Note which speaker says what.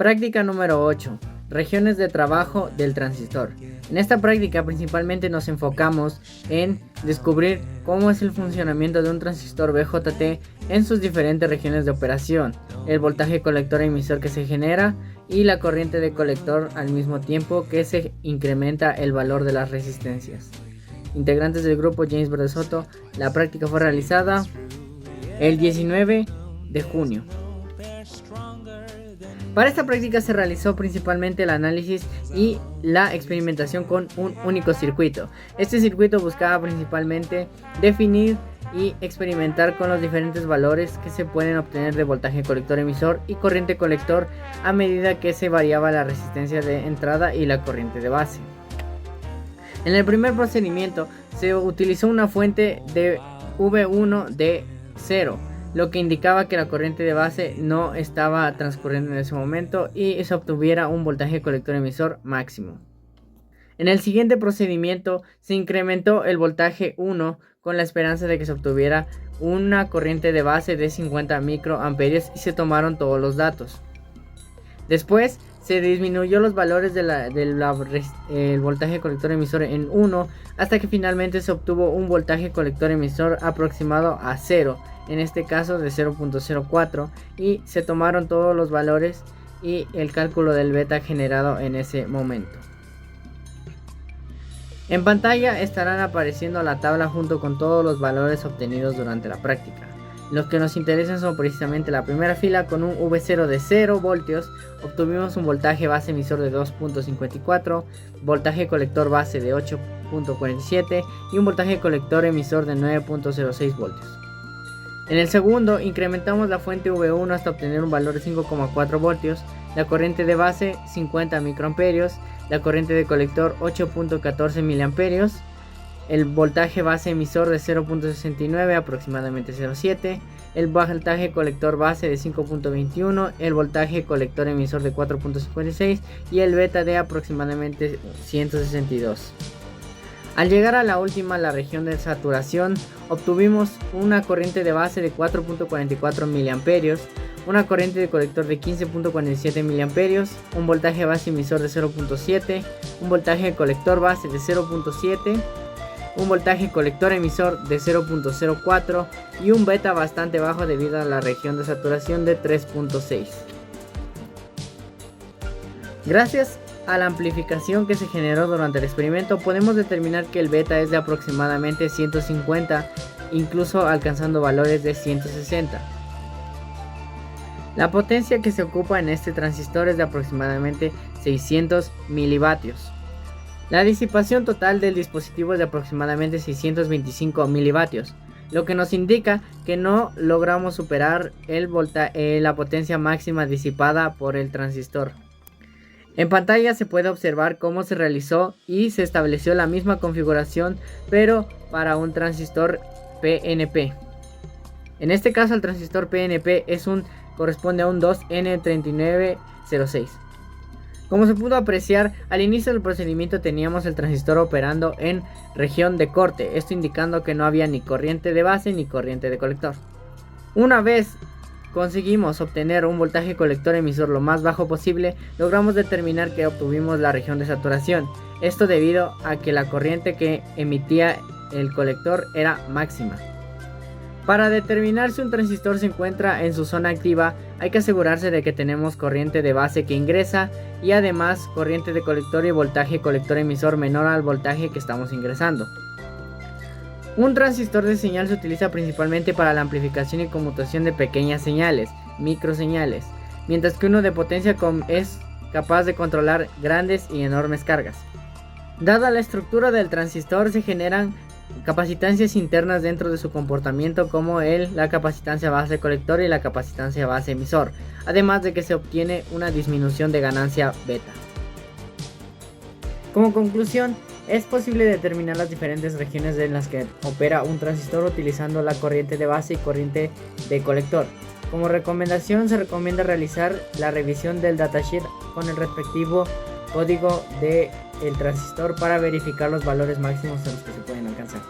Speaker 1: Práctica número 8. Regiones de trabajo del transistor. En esta práctica principalmente nos enfocamos en descubrir cómo es el funcionamiento de un transistor BJT en sus diferentes regiones de operación, el voltaje colector emisor que se genera y la corriente de colector al mismo tiempo que se incrementa el valor de las resistencias. Integrantes del grupo James Verde Soto, la práctica fue realizada el 19 de junio. Para esta práctica se realizó principalmente el análisis y la experimentación con un único circuito. Este circuito buscaba principalmente definir y experimentar con los diferentes valores que se pueden obtener de voltaje colector emisor y corriente colector a medida que se variaba la resistencia de entrada y la corriente de base. En el primer procedimiento se utilizó una fuente de V1 de 0, lo que indicaba que la corriente de base no estaba transcurriendo en ese momento y se obtuviera un voltaje colector emisor máximo. En el siguiente procedimiento se incrementó el voltaje 1 con la esperanza de que se obtuviera una corriente de base de 50 microamperios y se tomaron todos los datos. Después se disminuyó los valores del voltaje colector emisor en 1 hasta que finalmente se obtuvo un voltaje colector emisor aproximado a 0, en este caso de 0.04, y se tomaron todos los valores y el cálculo del beta generado en ese momento. En pantalla estarán apareciendo la tabla junto con todos los valores obtenidos durante la práctica. Los que nos interesan son precisamente la primera fila. Con un V0 de 0 voltios obtuvimos un voltaje base emisor de 2.54, voltaje colector base de 8.47 y un voltaje colector emisor de 9.06 voltios. En el segundo incrementamos la fuente V1 hasta obtener un valor de 5.4 voltios, la corriente de base 50 microamperios, la corriente de colector 8.14 miliamperios, el voltaje base emisor de 0.69 aproximadamente 0.7, el voltaje colector base de 5.21, el voltaje colector emisor de 4.56 y el beta de aproximadamente 162. Al llegar a la última, la región de saturación, obtuvimos una corriente de base de 4.44 miliamperios, una corriente de colector de 15.47 miliamperios, un voltaje base emisor de 0.7, un voltaje colector base de 0.7, un voltaje colector emisor de 0.04 y un beta bastante bajo debido a la región de saturación de 3.6. Gracias a la amplificación que se generó durante el experimento, podemos determinar que el beta es de aproximadamente 150, incluso alcanzando valores de 160. La potencia que se ocupa en este transistor es de aproximadamente 600 milivatios. La disipación total del dispositivo es de aproximadamente 625 milivatios, lo que nos indica que no logramos superar la potencia máxima disipada por el transistor. En pantalla se puede observar cómo se realizó y se estableció la misma configuración, pero para un transistor PNP. En este caso el transistor PNP corresponde a un 2N3906. Como se pudo apreciar, al inicio del procedimiento teníamos el transistor operando en región de corte, esto indicando que no había ni corriente de base ni corriente de colector. Una vez conseguimos obtener un voltaje colector emisor lo más bajo posible, logramos determinar que obtuvimos la región de saturación, esto debido a que la corriente que emitía el colector era máxima. Para determinar si un transistor se encuentra en su zona activa, hay que asegurarse de que tenemos corriente de base que ingresa y además corriente de colector y voltaje colector emisor menor al voltaje que estamos ingresando. Un transistor de señal se utiliza principalmente para la amplificación y conmutación de pequeñas señales, microseñales, mientras que uno de potencia es capaz de controlar grandes y enormes cargas. Dada la estructura del transistor, se generan capacitancias internas dentro de su comportamiento como la capacitancia base colector y la capacitancia base emisor, además de que se obtiene una disminución de ganancia beta. Como conclusión, es posible determinar las diferentes regiones en las que opera un transistor utilizando la corriente de base y corriente de colector. Como recomendación, se recomienda realizar la revisión del datasheet con el respectivo código del transistor para verificar los valores máximos a los que se pueden alcanzar.